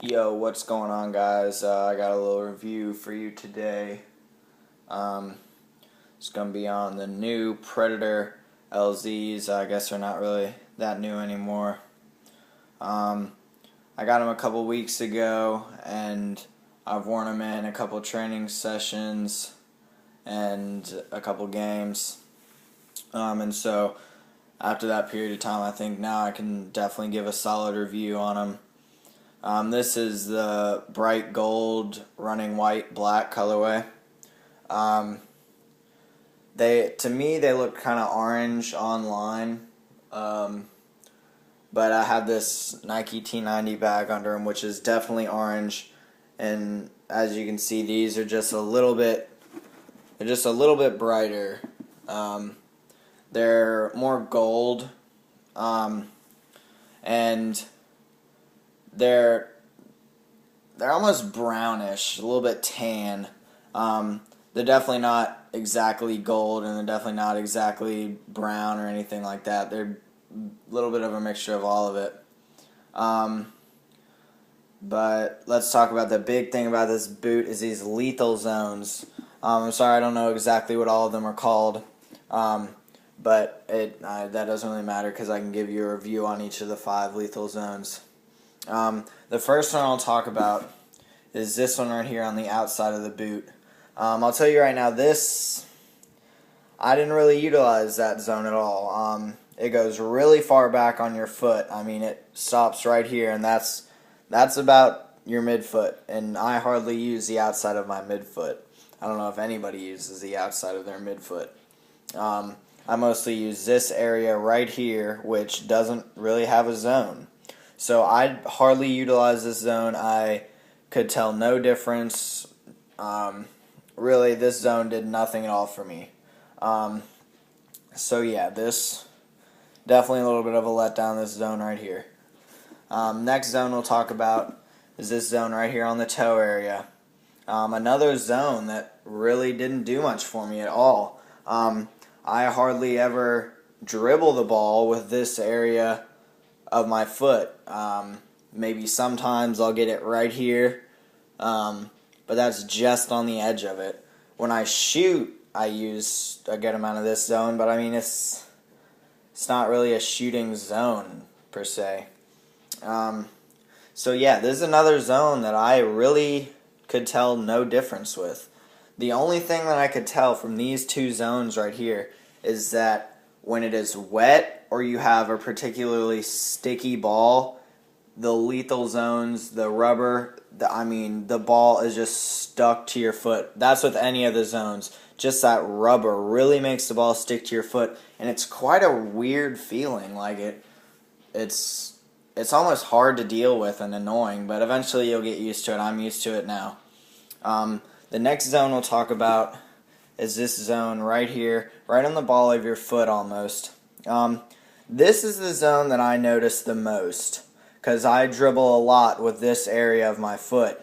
Yo, what's going on, guys? I got a little review for you today. It's going to be on the new Predator LZs. I guess they're not really that new anymore. I got them a couple weeks ago, and I've worn them in a couple training sessions and a couple games. And so after that period of time, I think now I can definitely give a solid review on them. This is the bright gold running white black colorway. To me they look kind of orange online, but I have this Nike T90 bag under them, which is definitely orange. And as you can see, these are just a little bit brighter. They're more gold, and they're almost brownish, a little bit tan. They're definitely not exactly gold, and they're definitely not exactly brown or anything like that. They're a little bit of a mixture of all of it. But let's talk about the big thing about this boot is these lethal zones. I'm sorry, I don't know exactly what all of them are called, but that doesn't really matter because I can give you a review on each of the 5 lethal zones. The first one I'll talk about is this one right here on the outside of the boot. I'll tell you right now, I didn't really utilize that zone at all. It goes really far back on your foot. I mean, it stops right here, and that's about your midfoot, and I hardly use the outside of my midfoot. I don't know if anybody uses the outside of their midfoot. I mostly use this area right here, which doesn't really have a zone. So I hardly utilize this zone. I could tell no difference. Really, this zone did nothing at all for me. So yeah, this definitely a little bit of a letdown, this zone right here. Next zone we'll talk about is this zone right here on the toe area. Another zone that really didn't do much for me at all. I hardly ever dribble the ball with this area of my foot. Maybe sometimes I'll get it right here, but that's just on the edge of it. When I shoot, I use a good amount of this zone, but I mean it's not really a shooting zone per se. So yeah, this is another zone that I really could tell no difference with. The only thing that I could tell from these 2 zones right here is that when it is wet or you have a particularly sticky ball, the lethal zones, the rubber, the ball is just stuck to your foot. That's with any of the zones. Just that rubber really makes the ball stick to your foot, and it's quite a weird feeling. Like it's almost hard to deal with and annoying, but eventually you'll get used to it. I'm used to it now. The next zone we'll talk about is this zone right here, right on the ball of your foot almost. This is the zone that I notice the most, because I dribble a lot with this area of my foot.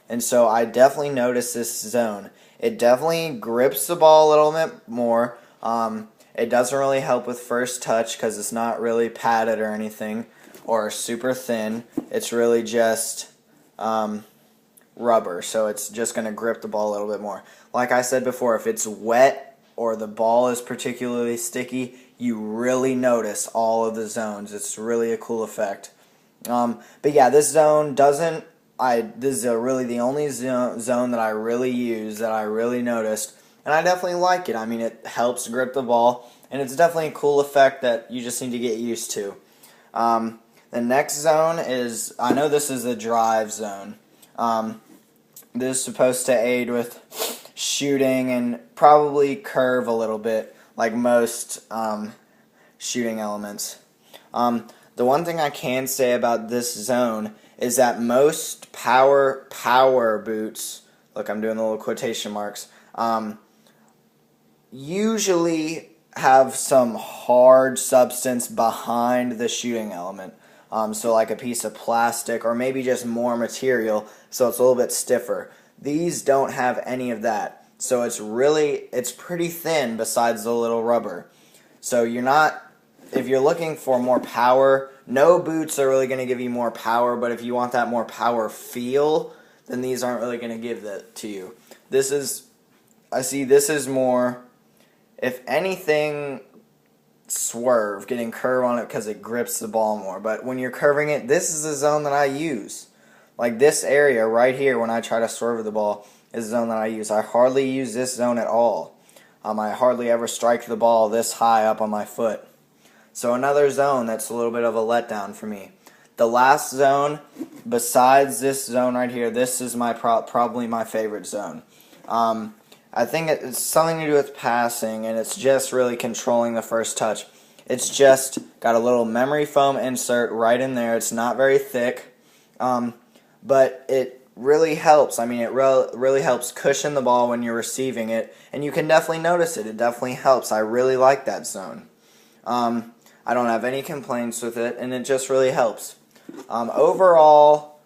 And so I definitely notice this zone. It definitely grips the ball a little bit more. It doesn't really help with first touch because it's not really padded or anything or super thin. It's really just rubber, so it's just going to grip the ball a little bit more. Like I said before, if it's wet or the ball is particularly sticky, you really notice all of the zones. It's really a cool effect. But yeah, this zone doesn't. This is really the only zone that I really use, that I really noticed, and I definitely like it. I mean, it helps grip the ball, and it's definitely a cool effect that you just need to get used to. The next zone is, I know this is the drive zone. This is supposed to aid with shooting and probably curve a little bit, like most shooting elements. The one thing I can say about this zone is that most power boots, look, I'm doing the little quotation marks, usually have some hard substance behind the shooting element. So like a piece of plastic or maybe just more material, so it's a little bit stiffer. These don't have any of that. So it's pretty thin besides the little rubber. So if you're looking for more power no boots are really going to give you more power, but if you want that more power feel, then these aren't really going to give that to you. This is more, if anything, swerve, getting curve on it because it grips the ball more. But when you're curving it, this is the zone that I use. Like this area right here, when I try to swerve the ball, is the zone that I use. I hardly use this zone at all. I hardly ever strike the ball this high up on my foot. So another zone that's a little bit of a letdown for me. The last zone, besides this zone right here, this is my probably my favorite zone. I think it's something to do with passing, and it's just really controlling the first touch. It's just got a little memory foam insert right in there. It's not very thick, but it really helps. I mean, it really helps cushion the ball when you're receiving it, and you can definitely notice it. It definitely helps. I really like that zone. I don't have any complaints with it, and it just really helps. Overall,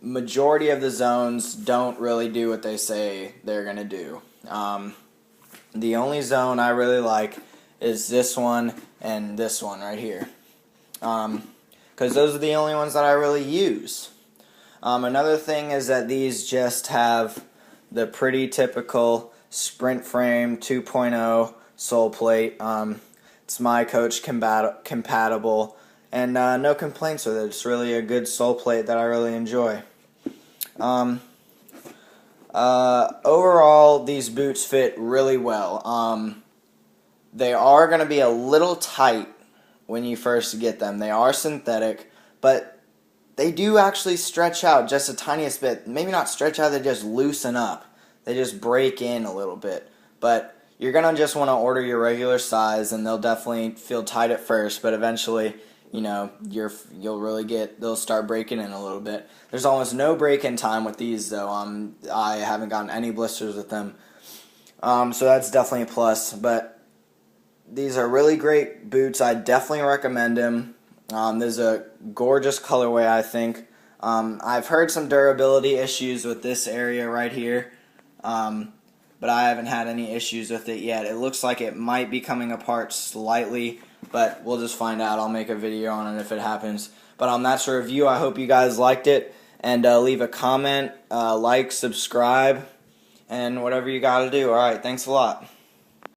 majority of the zones don't really do what they say they're going to do. The only zone I really like is this one and this one right here, because those are the only ones that I really use. Another thing is that these just have the pretty typical Sprint Frame 2.0 sole plate. It's my coach compatible, and no complaints with it. It's really a good sole plate that I really enjoy. Overall, these boots fit really well. They are going to be a little tight when you first get them. They are synthetic, but they do actually stretch out just a tiniest bit. Maybe not stretch out, they just loosen up. They just break in a little bit. But you're going to just want to order your regular size, and they'll definitely feel tight at first, but eventually, you know, they'll start breaking in a little bit. There's almost no break-in time with these, though. I haven't gotten any blisters with them, so that's definitely a plus. But these are really great boots. I definitely recommend them. There's a gorgeous colorway, I think. I've heard some durability issues with this area right here, but I haven't had any issues with it yet. It looks like it might be coming apart slightly, but we'll just find out. I'll make a video on it if it happens. But that's a review. I hope you guys liked it. And leave a comment, like, subscribe, and whatever you got to do. All right, thanks a lot.